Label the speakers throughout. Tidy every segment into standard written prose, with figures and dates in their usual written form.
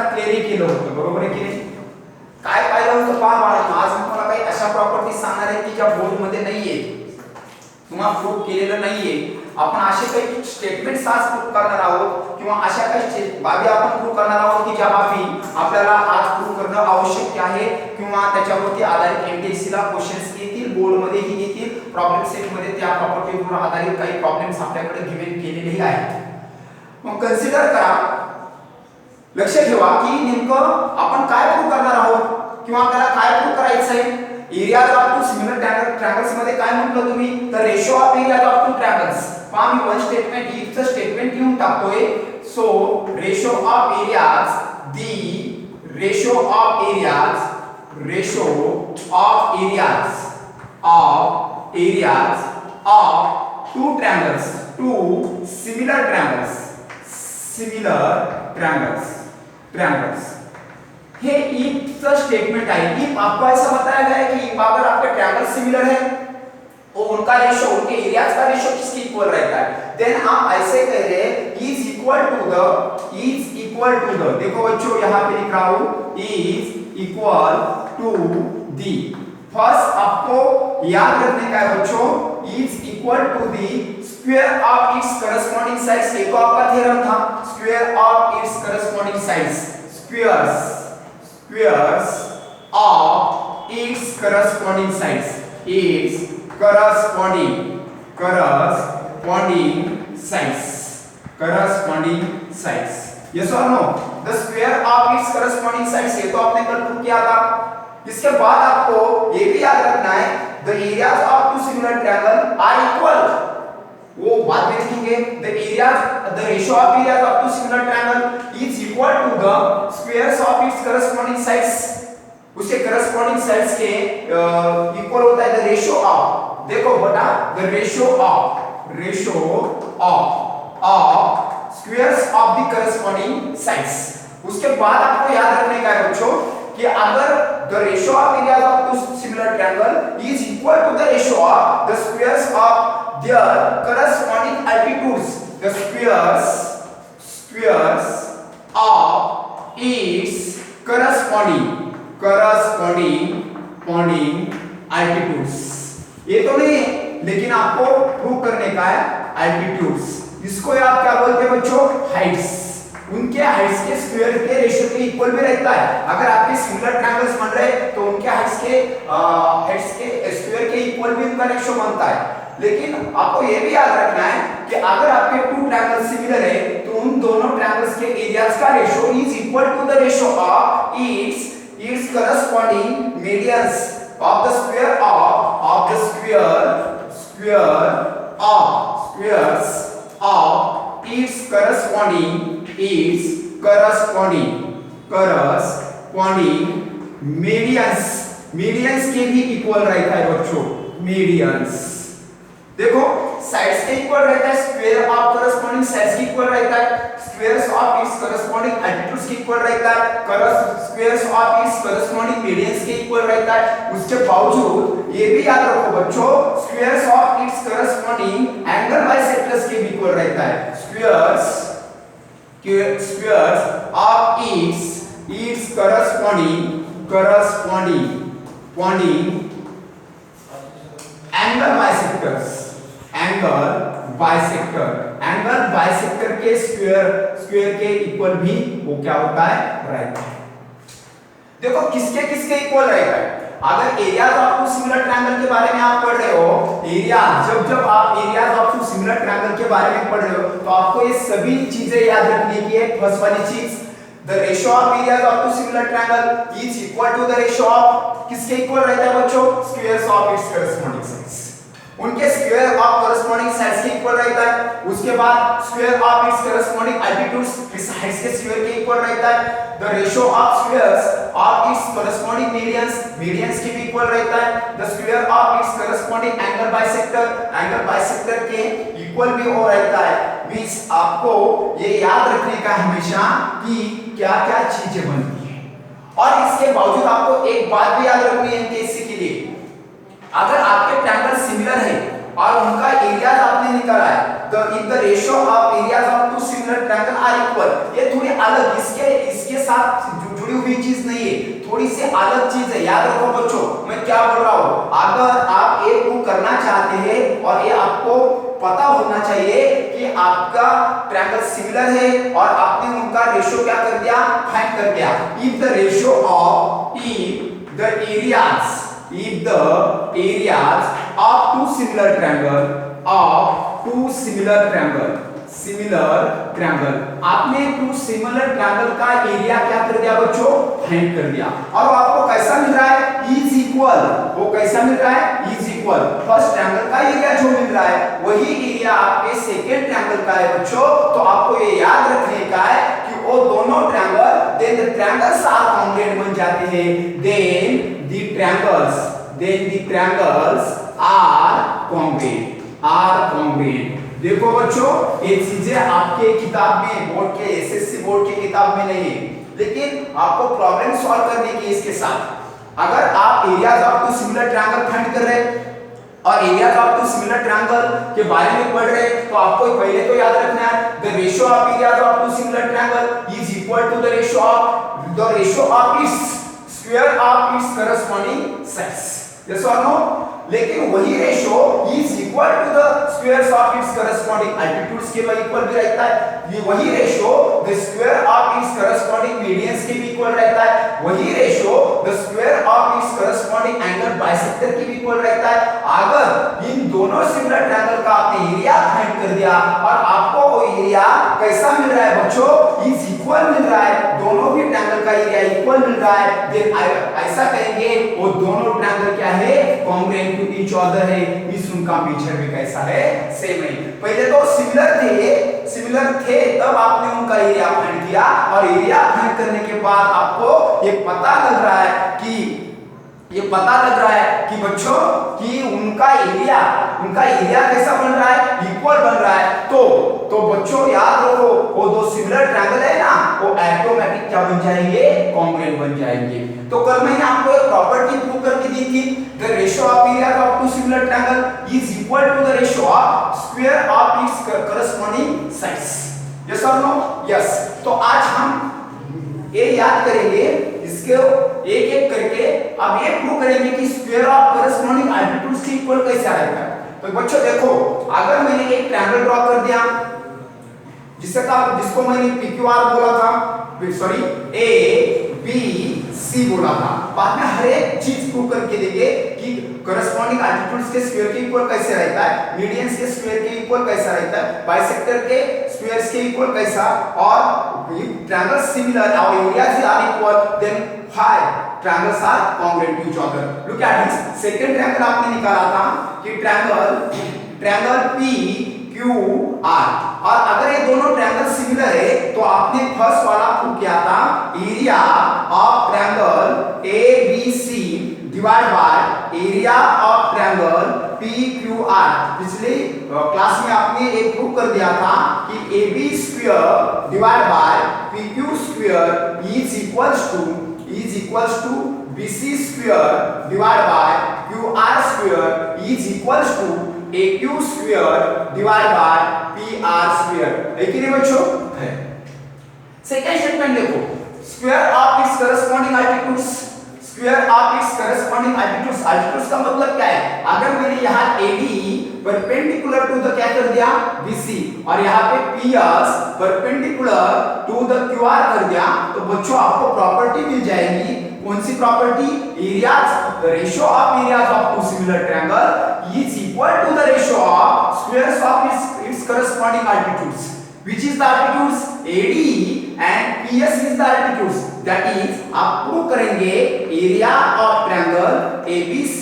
Speaker 1: Clear केलं होतं, बरोबर आहे की नाही? काय पाहिलं होतं पहा बाळा, आज मी तुम्हाला काही अशा प्रॉपर्टीज सांगणार आहे की ज्या बोर्ड मध्ये नाहीये, तुम्हाला प्रूव्ह केलेलं नाहीये. आपण असे काही स्टेटमेंट्स आज प्रूव्ह करणार आहोत किंवा अशा काही बाबी आपण प्रूव्ह करणार आहोत की ज्या बाबी आपल्याला आज प्रूव्ह करणं आवश्यक आहे किंवा त्याच्यावरती आधारित एमपीएससी ला क्वेश्चन्स येतील, बोर्ड मध्ये ही येतील, प्रॉब्लेम सेट मध्ये त्या प्रॉपर्टीवर आधारित काही प्रॉब्लेम्स आपल्याकडे गिवन केलेले आहेत. मग कन्सिडर करा, लक्ष ठेवा की नेमकं आपण काय प्रूव्ह करणार आहोत किंवा आपल्याला काय प्रूव्ह करायचं आहे. Areas of two similar triangles मध्ये काय म्हटलं तुम्ही, तर ratio of areas of two triangles. पहा मी वन स्टेटमेंट इफचं स्टेटमेंट लिहून टाकतोय. So ratio of areas, the ratio of areas of two triangles, two similar triangles. ये इफ का स्टेटमेंट है. इफ आपको ऐसा बताया गया है कि इफ अगर आपके ट्रायंगल सिमिलर है और उनका रेशो, उनके एरियाज का रेशो किसके इक्वल रहता है, देन आप ऐसे कह रहे हैं इज इक्वल टू द, देखो बच्चों यहाँ पे लिख रहा हूं is equal to the. First आपको याद रखने का है बच्चों, is equal to the square of its corresponding sides. ये तो आपका थ्योरम था, square of its corresponding sides, squares of its corresponding sides, corresponding sides. Yes or no? The square of its corresponding sides, ये तो आपने कल prove किया था. इसके बाद आपको ये भी याद रखना है, the areas of two similar triangles are equal. वो बाद में लिखेंगे, the ratio of areas of two similar triangle is equal to the squares of its corresponding sides. उसके corresponding sides के इक्वल होता है the ratio of, देखो बेटा, the ratio of squares of the corresponding sides. उसके बाद आपको याद रखने का है बच्चों कि अगर the ratio of areas of two similar triangle is equal to the ratio of the squares of their corresponding altitudes, the squares of its corresponding altitudes. ये तो नहीं, लेकिन आपको प्रूव करने का है altitudes. इसको आप क्या बोलते हैं बच्चों, हाइट्स. उनके हाइट्स के स्क्वायर के रेशियो के इक्वल भी रहता है. अगर आपके सिमिलर ट्रायंगल्स बन रहे तो उनके हाइट्स के स्क्वायर के इक्वल भी उनका रेशियो बनता है. लेकिन आपको यह भी याद रखना है कि अगर आपके टू ट्रायंगल्स सिमिलर है तो उन दोनों ट्रायंगल्स के एरियाज का ratio is equal to the ratio of its corresponding medians of the square of its corresponding medians के भी इक्वल रहता है बच्चों. मीडियंस देखो साइड्स के इक्वल रहता है, स्क्वायर ऑफ करस्पॉन्डिंग साइड्स के इक्वल रहता है, squares of its corresponding altitudes के इक्वल रहता है, squares of its corresponding medians के इक्वल रहता है. उसके बावजूद ये भी याद रखो बच्चों, squares of its corresponding angle bisectors के भी इक्वल रहता है. Squares of it's corresponding angle bisector के स्क्वायर के इक्वल भी वो क्या होता है, रहता है. देखो किसके इक्वल रहता है. अगर areas of two similar triangle के बारे में आप पढ़ रहे हो, जब आप areas of two similar triangle के बारे में पढ़ रहे हो तो आपको ये सभी चीजें याद रखनी है. फर्स्ट वाली चीज, the ratio of areas of two similar triangle is equal to the ratio of, किसके इक्वल रहता है बच्चों, squares of its corresponding sides. उनके स्क्वायर ऑफ करस्पॉन्डिंग साइड्स के इक्वल रहता है. उसके बाद square of its corresponding altitudes इस हाइट्स के स्क्वायर के इक्वल रहता है. The ratio of squares of its corresponding medians के भी इक्वल रहता है. The square of its corresponding angle bisector के इक्वल भी हो रहता है. मींस आपको ये याद रखने का हमेशा कि क्या-क्या चीजें बनती हैं. और इसके बावजूद आपको एक बात भी याद रखनी है एमपीएससी के लिए, अगर आपके ट्रायंगल सिमिलर है और उनका एरिया आपने निकाला है if the ratio of areas of two similar triangle are equal, ये थोड़ी अलग इसके साथ जुड़ी हुई चीज नहीं है, थोड़ी सी अलग चीज है। याद रखो बच्चों मैं क्या बोल रहा हूँ। अगर आप एक को करना चाहते हैं और ये आपको पता होना चाहिए कि आपका ट्रायंगल सिमिलर है और आपने उनका रेशियो क्या कर दिया, फाइंड कर दिया। if the areas of two similar triangle आपने टू सिमिलर ट्रायंगल का एरिया क्या कर दिया बच्चों, फाइंड कर दिया। और वो आपको कैसा मिल रहा है, इज इक्वल। वो कैसा मिल रहा है, इज इक्वल। फर्स्ट ट्रायंगल का एरिया जो मिल रहा है वही एरिया आपके सेकंड ट्रायंगल का है बच्चों। तो आपको ये याद रखने का है कि वो दोनों triangle then the triangles are congruent बन जाते हैं। Then the triangles are congruent. देखो बच्चों ये चीजें आपके किताब में, बोर्ड के एसएससी बोर्ड की किताब में नहीं है, लेकिन आपको प्रॉब्लम सॉल्व करने की इसके साथ। अगर आप areas of two similar triangle find कर रहे और areas of two similar triangle के बारे में पढ़ रहे तो आपको पहले तो याद रखना है the ratio of areas of two similar triangle is equal to the ratio of its square of its corresponding sides. Yes और नो? लेकिन वही ratio is equal to the squares of its corresponding altitudes के equal भी रहता है। ये वही ratio the square of its corresponding medians के भी इक्वल रहता है। वही ratio the square of its corresponding angle bisector के भी इक्वल रहता है। अगर इन दोनों सिमिलर ट्रायंगल का आपने एरिया फाइंड कर दिया और आपको वो एरिया कैसा मिल रहा है बच्चों, इज इक्वल मिल रहा है, दोनों भी ट्रायंगल का एरिया इक्वल मिल रहा है, देन ऐसा कहेंगे वो दोनों ट्रायंगल क्या है, कॉन्ग्रुएंट टू ईच अदर है। इस उनका मेजर भी कैसा है, सेम है। पहले तो सिमिलर थे तब आपने उनका एरिया फाइंड किया और एरिया फाइंड करने के बाद आपको ये पता लग रहा है कि बच्चों कि उनका एरिया कैसा बन रहा है, इक्वल बन रहा है। तो बच्चों याद रखो वो दो सिमिलर ट्रायंगल है ना, वो ऑटोमेटिक क्या बन जाएंगे, कॉन्ग्रुएंट बन जाएंगे। तो कल मैंने आपको एक प्रॉपर्टी प्रूव करके दी थी, the ratio of areas of two similar triangle is equal to the ratio of square of its corresponding sides. Yes और नो? यस। तो आज हम ये याद करेंगे, इसके एक एक करके अब ये प्रूव करेंगे कि स्क्वायर ऑफ करस्पॉन्डिंग एल्टीट्यूड्स के इक्वल कैसे आएगा। तो बच्चों देखो अगर मैंने एक ट्रायंगल ड्रॉ कर दिया जिसको मैंने PQR बोला था, सॉरी ABC बोला था, बाद में हर एक चीज प्रूव करके देंगे कि करस्पॉन्डिंग एल्टीट्यूड्स के स्क्वायर के इक्वल कैसे रहता है, मीडियंस के स्क्वायर के इक्वल कैसा रहता है, बाइसेक्टर के स्क्वायर्स के इक्वल कैसा, और ट्रायंगल सिमिलर और areas are equal, then 5 triangles are congruent to each other. Look at this. Second triangle आपने निकाला था कि ट्रायंगल PQR, और अगर ये दोनों ट्रायंगल सिमिलर है तो आपने फर्स्ट वाला प्रूव किया था area of triangle ABC divide by area of triangle PQR। पिछले क्लास में आपने एक प्रूव कर दिया था कि AB square divide by PQ square is equals to BC square divided by QR square is equals to AQ square divided by PR square। है कि नहीं बच्चों? है। सेकंड स्टेटमेंट देखो, square of its corresponding altitudes, altitudes का मतलब क्या है? अगर मैंने यहाँ AD परपेंडिकुलर टू द क्या कर दिया, BC, और यहाँ पे PS perpendicular to the QR कर दिया, तो बच्चों आपको प्रॉपर्टी मिल जाएगी। कौन सी property? Areas, ratio of areas of two similar triangle is equal to the ratio of squares of its corresponding altitudes, which is the altitudes AD and PS is the altitudes। that is आप prove करेंगे area of triangle ABC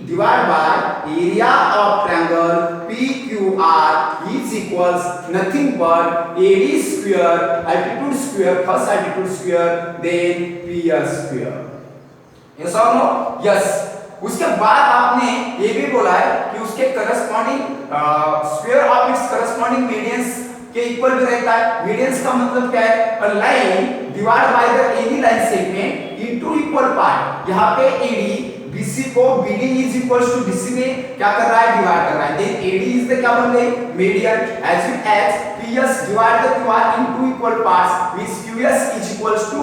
Speaker 1: divided by area of triangle PQR is equals nothing but AD square, altitude square, first altitude square, then PS square। yes or no? yes। उसके बाद आपने ये भी बोला है कि उसके corresponding square of its corresponding medians के इक्वल भी रहता है। मीडियंस का मतलब क्या है? A line divide by the any line segment into equal part. यहाँ पे AD BC को BD is equals to BC में क्या कर रहा है, डिवाइड कर रहा है। देन AD इज द क्या बन गई, median. As it as PS divide the QR in two equal parts means QS is equals to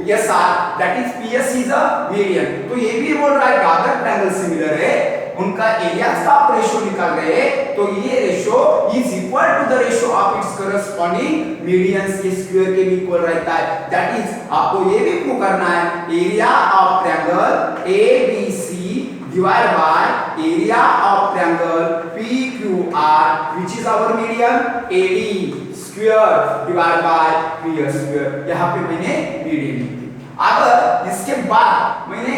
Speaker 1: SR, that is PS is a median. तो ये भी बोल रहा है कि अगर ट्रायंगल सिमिलर है, उनका एरिया का आप रेशियो निकाल रहे हैं, तो ये ratio is equal to the ratio of its corresponding medians के स्क्वायर के भी इक्वल रहता है। दैट इज आपको ये भी प्रूव करना है, area of triangle ABC divide by area of triangle PQR which is our median AD square divide by PS square. यहां पे मैंने मीडियन लिख दी। अगर इसके बाद मैंने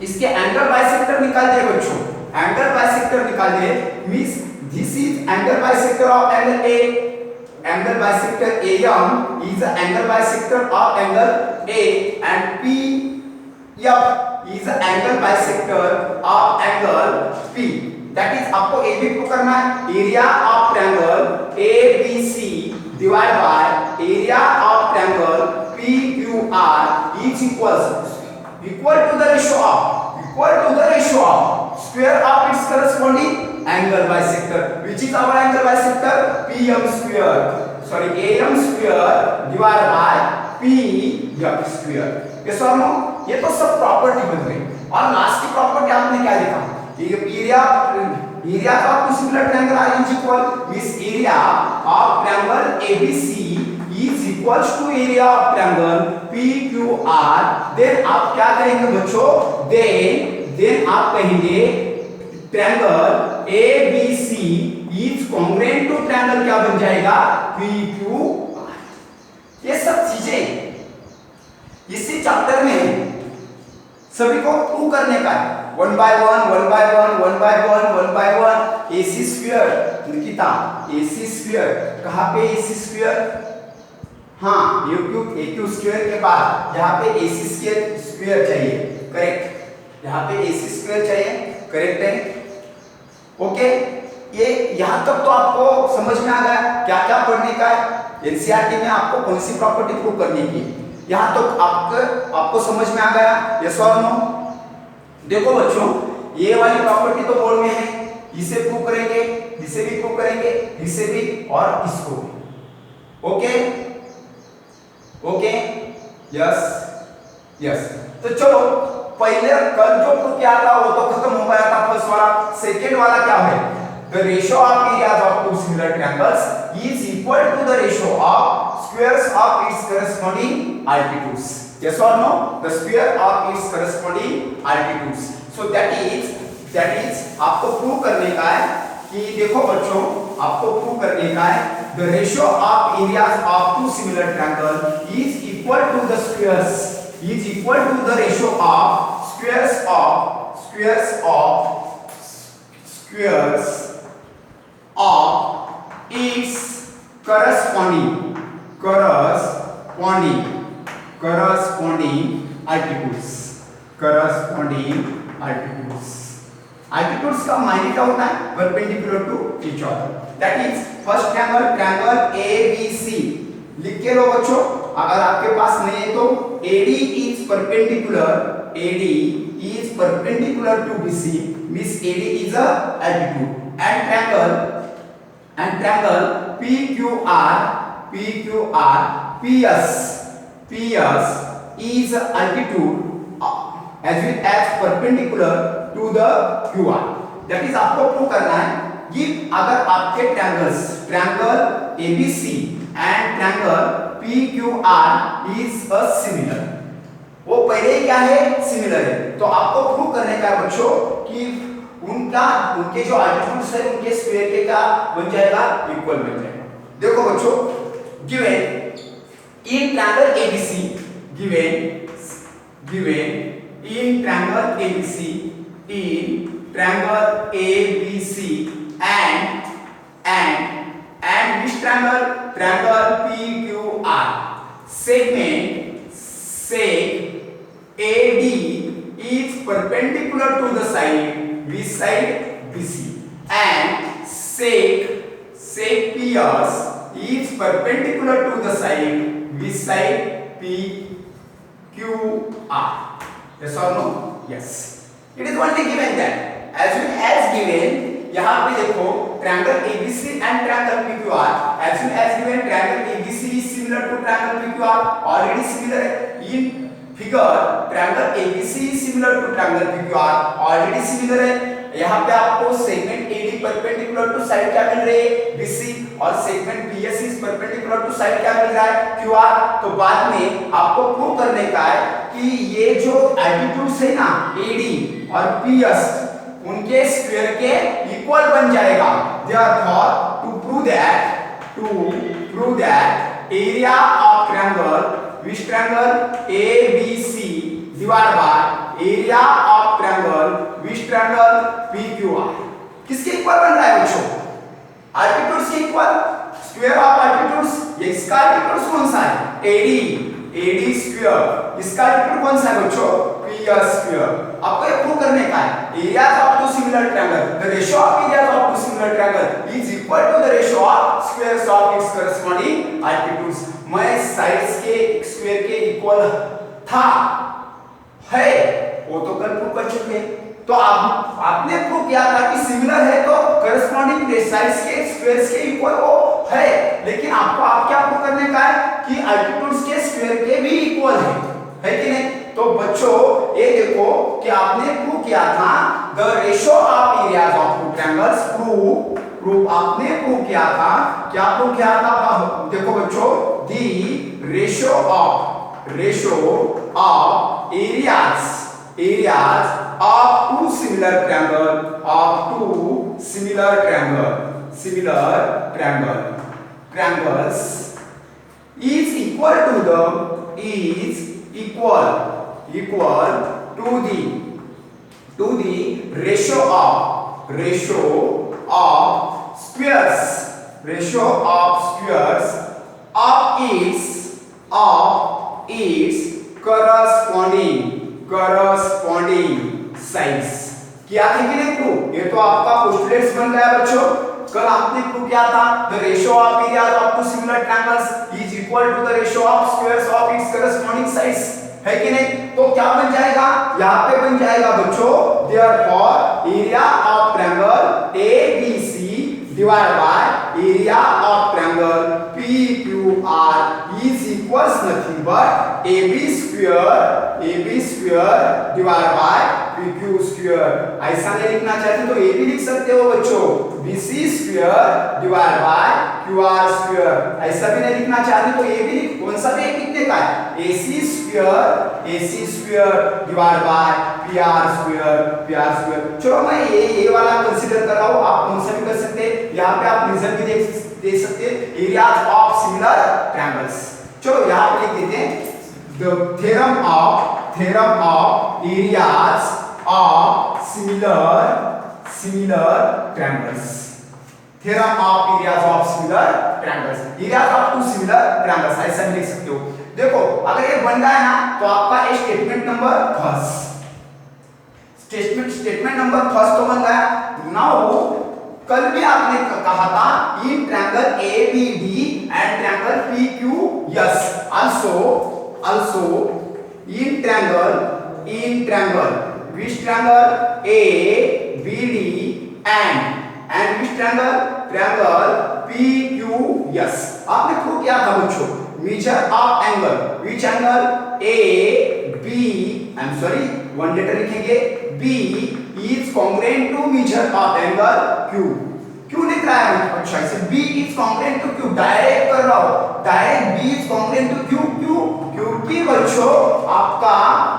Speaker 1: इसके एंगल बाइसेक्टर निकाल दिए बच्चों, एंगल बाइसेक्टर निकाल दिए means this is angle bisector of angle A, angle bisector AM is the angle bisector of angle A and PF is the angle bisector of angle P। That is आपको ये भी prove करना है, area of triangle ABC divide by area of triangle PQR is equal to the ratio of square of its corresponding angle bisector, which is our angle bisector PM square, sorry AM square divided by PF square। yes or no? ये तो सब property बन गई। और last की property आपने क्या देखा, area of similar triangle are is equal means area of triangle ABC is equals to area of triangle PQR। Then आप क्या कहेंगे बच्चों, देन आप कहेंगे triangle ABC is congruent to triangle क्या बन जाएगा, PQR। ये सब चीजें इसी चैप्टर में सभी को प्रूव करने का है, 1 by 1 AC square. Nikita AC square कहां पे, AC स्क्वायर हाँ AQ स्क्वायर के बाद यहाँ पे AC स्क्वायर चाहिए, करेक्ट, यहाँ पे AC स्क्वायर चाहिए, करेक्ट है। ओके, ये यहाँ तक तो आपको समझ में आ गया क्या क्या पढ़ने का है, एनसीईआरटी में आपको कौन सी प्रॉपर्टी प्रूव करनी है, यहाँ तक आपको समझ में आ गया, यस और नो। देखो बच्चों, ये वाली प्रॉपर्टी तो बोर्ड में है, इसे प्रूव करेंगे, इसे भी प्रूव करेंगे, इसे भी और इसको भी। Okay yes. तो चलो पहले कल जो प्रूव किया था वो तो खत्म हो गया था फर्स्ट वाला। सेकंड वाला क्या है, the ratio of areas of two similar triangles is equal to the ratio of squares of its corresponding altitudes. yes or no, the square of its corresponding altitudes। so that is आपको prove करने का है कि देखो बच्चों, आपको prove करने का है the ratio of areas of two similar triangle is equal to the squares, is equal to the ratio of squares of its corresponding altitudes का मायने क्या होता है, perpendicular to each other. That is first triangle ABC लिख के लो बच्चों, अगर आपके पास नहीं है तो AD is perpendicular to BC means AD is a altitude and triangle PQR PS is altitude as well as perpendicular to the QR। that is आपको prove करना है कि अगर आपके triangle ABC and triangle PQR is a similar, वो पहले क्या है, सिमिलर है, तो आपको प्रूव करने का बच्चों कि उनके जो अल्टीट्यूड्स है उनके स्क्वायर के क्या बन जाएगा, इक्वल बन जाएगा। देखो बच्चों, given in triangle ABC and which triangle PQR segment sec AD is perpendicular to the side which side BC and sec PS is perpendicular to the side which side PQR। yes or no? Yes, it is only given that as well as given, यहां पे देखो triangle ABC and triangle PQR, as well as given triangle ABC is similar to triangle PQR, already similar है in figure, triangle ABC is similar to triangle PQR, already similar है। यहाँ पे आपको segment AD perpendicular to side क्या मिल रही है BC, और segment BS is perpendicular to side क्या मिल रहा है QR। तो बाद में आपको प्रूव करने का है कि ये जो एल्टीट्यूड्स है ना AD और PS उनके स्क्वायर के इक्वल बन जाएगा। Therefore to prove that area of triangle, which triangle ABC divided by area of triangle, which triangle PQR, किसके इक्वल बन रहा है बच्चों? एल्टीट्यूड्स के इक्वल, स्क्वायर ऑफ एल्टीट्यूड्स, ये इसका एल्टीट्यूड कौन सा है AD स्क्वायर, इसका एल्टीट्यूड कौन सा है बच्चों PS स्क्वायर। आपको ये प्रूव करने का है areas of two similar triangle, the ratio of areas of two similar triangle is equal to the ratio of squares of its corresponding altitudes. मैं साइड्स के स्क्वायर के इक्वल था है वो तो कल प्रूव कर चुके हैं। तो आपने प्रूव किया था कि सिमिलर है तो कॉरेस्पॉन्डिंग साइड्स के स्क्वायर्स के इक्वल वो है, लेकिन आपको आप क्या प्रूव करने का है कि एल्टीट्यूड्स के स्क्वायर के भी इक्वल है कि नहीं। तो बच्चों ये देखो कि आपने प्रूव किया था the ratio of areas of two triangles, prove आपने प्रूव किया था, क्या प्रूव किया था देखो बच्चों, the ratio of areas of two similar triangles is equal to the ratio of squares of its corresponding sides। किया था कि नहीं प्रूव? ये तो आपका पोस्टुलेट्स बन गया बच्चों। कल आपने प्रूव किया था the ratio of areas of two similar triangles is equal to the ratio of squares of its corresponding sides, है कि नहीं। तो क्या बन जाएगा, यहाँ पे बन जाएगा बच्चों, therefore area of triangle ABC divided by area of triangle PQR is equals nothing but AB square divided by PQ square। ऐसा नहीं लिखना चाहते तो AB लिख सकते हो बच्चों, BC square divided by QR square। ऐसा भी नहीं लिखना चाहते तो AB कौन सा भी लिखने का है, AC square divided by PR square। चलो मैं ये वाला कंसीडर कर रहा हूँ, आप कौन सा भी कर सकते हैं। यहाँ पे आप रीजन भी दे सकते हैं, एरियाज ऑफ सिमिलर ट्रायंगल्स। चलो यहाँ पे लिख देते हैं the theorem of areas of similar triangles. Theorem of areas of similar triangles, areas of two similar triangles, ऐसा भी लिख सकते हो। देखो अगर ये बन रहा है ना तो आपका ये स्टेटमेंट नंबर फर्स्ट तो बन गया। नाउ कल भी आपने कहा था in triangle ABD and triangle PQS also in triangle which triangle ABD and which triangle PQS। आपने प्रूव किया था बच्चों measure of angle, which angle AB, I am sorry one letter लिखेंगे, B is congruent to measure of angle Q। क्यों लिख रहा है अच्छा इसे, B is congruent to Q, direct कर रहा हूं, direct B is congruent to Q क्योंकि बच्चों आपका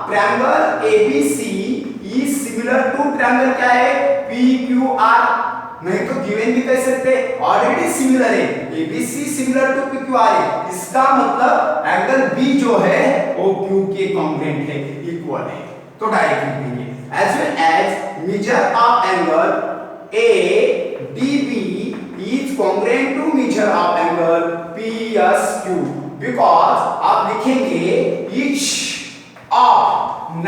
Speaker 1: triangle ABC is similar to triangle क्या है PQR। नहीं तो गिवन भी कह सकते, ऑलरेडी सिमिलर है, ABC सिमिलर टू PQR है, इसका मतलब एंगल B जो है वो Q के कॉन्ग्रुएंट है, इक्वल है, तो डायरेक्ट लिखेंगे। as well as measure of angle ADB is congruent to measure of angle PSQ because आप लिखेंगे each of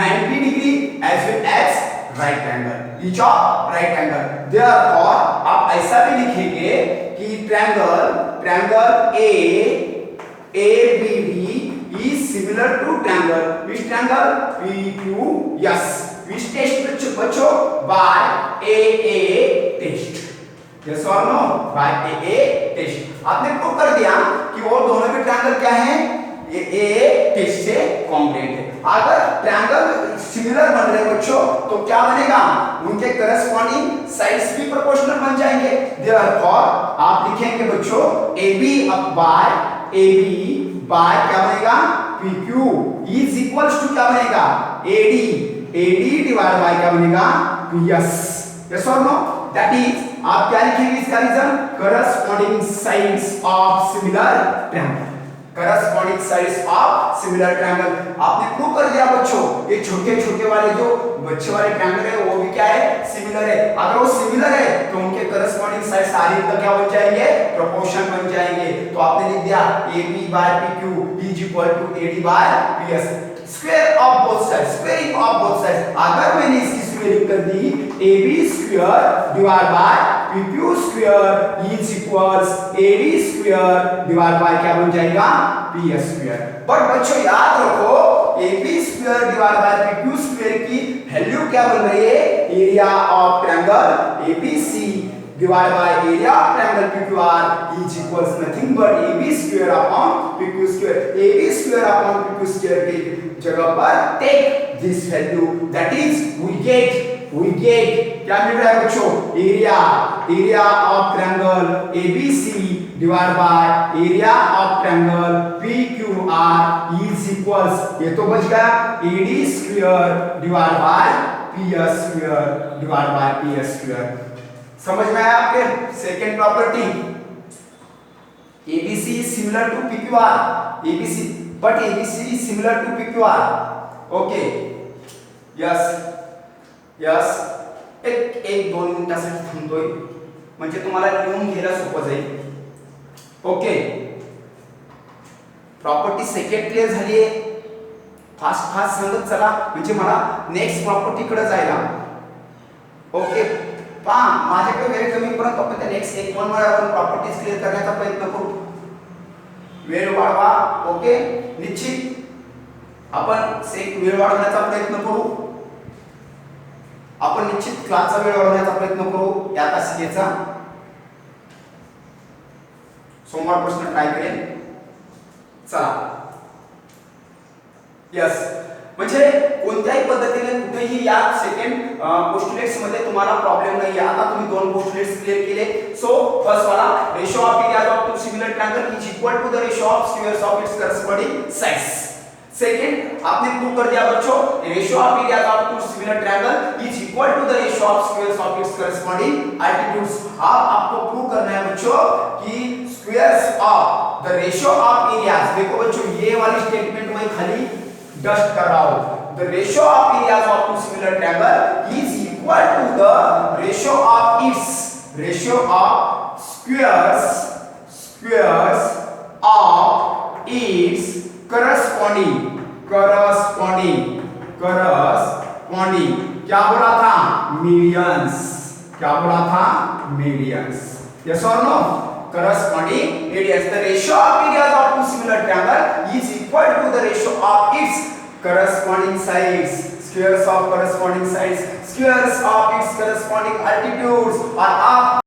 Speaker 1: 90 degree as well as right angle, each of right angle। therefore आप ऐसा भी लिखेंगे कि triangle ABD is similar to triangle which triangle PQS। which test बच्चों by AA test, yes or no, by AA test। आपने prove कर दिया कि वो दोनों के ट्रायंगल क्या है, ये AA टेस्ट से कॉन्ग्रुएंट है। अगर ट्रायंगल सिमिलर बन रहे बच्चों तो क्या बनेगा, उनके करस्पॉन्डिंग साइड्स भी प्रोपोर्शनल बन जाएंगे। देयरफॉर आप लिखेंगे बच्चों AB बाय क्या बनेगा, PQ इज इक्वल्स टू क्या बनेगा, AD डिवाइड बाय क्या बनेगा, PS, यस और नो। दैट इज आप क्या लिखेंगे इसका reason, corresponding sides of similar triangle, corresponding sides of similar triangle. आपने प्रूव कर दिया बच्चों, ये छोटे छोटे वाले जो बच्चे वाले ट्रायंगल है वो भी क्या है, सिमिलर है। अगर वो सिमिलर है तो उनके करस्पॉन्डिंग साइड सारे इधर क्या बन जाएंगे, प्रोपोर्शन बन जाएंगे। तो आपने लिख दिया AB by PQ is equal to AD by PS, square of both sides, squaring of both sides. अगर मैंने इसकी स्क्वायरिंग कर दी AB square divide by PQ square is equals AD square divide bye क्या बन जाएगा, PS स्क्वायर। बट बच्चों याद रखो AB square divide by PQ square की वैल्यू क्या बन रही है, area of triangle ABC divide by area of triangle PQR is equals nothing but AB square upon PQ square. AB square upon PQ square की जगह पर take this value, that is we get क्या मिल रहा है बच्चों, area of triangle ABC divide by area of triangle PQR is equals, ये तो बच गया AD square divide by PS square divide by PS square. समझ में आया आपके। Second property, ABC is similar to PQR, ABC but ABC is similar to PQR, okay, yes एक दोन मिनिटासाठी थांबतोय म्हणजे तुम्हाला लिहून घ्यायला सोपं जाईल। ओके, प्रॉपर्टी सेकंड क्लियर झाली आहे, फास्ट सांगत चला म्हणजे मला नेक्स्ट प्रॉपर्टी कडे जायला। ओके, पहा माझ्याकडे वेळ कमी परंतु आपण त्या नेक्स्ट एक वन वर आपण प्रॉपर्टीज क्लियर करण्याचा प्रयत्न करू, वेळ वाढवा। ओके, निश्चित आपण वेळ वाढवण्याचा प्रयत्न करू, आपण निश्चित क्लासचा वेळ वाढवण्याचा प्रयत्न करू या तासिकेचा, सोमवारपासून ट्राय करेन। चला, यस, म्हणजे कोणत्याही पद्धतीने कुठेही या सेकंड पोस्टुलेट्स मध्ये तुम्हाला प्रॉब्लेम नाही आहे। आता तुम्ही दोन पोस्टुलेट्स क्लियर केले। सो फर्स्ट वाला, ratio of areas of two similar triangle is equal to the ratio of squares of its corresponding sides. Second आपने प्रूव कर दिया बच्चों, ratio of areas of two similar triangle is equal to the ratio of squares of its corresponding altitudes. अब आपको prove करना है बच्चों कि squares of the ratio of areas, देखो बच्चों ये वाली स्टेटमेंट मैं खाली डस्ट कर रहा हूं, the ratio of areas of two similar triangle is equal to the ratio of its squares of its corresponding क्या बोला था, मीडियंस, क्या बोला था, medians, yes or no, corresponding areas, the ratio of areas of two similar triangle is equal to the ratio of its corresponding sides, squares of corresponding sides, squares of its corresponding altitudes, और आप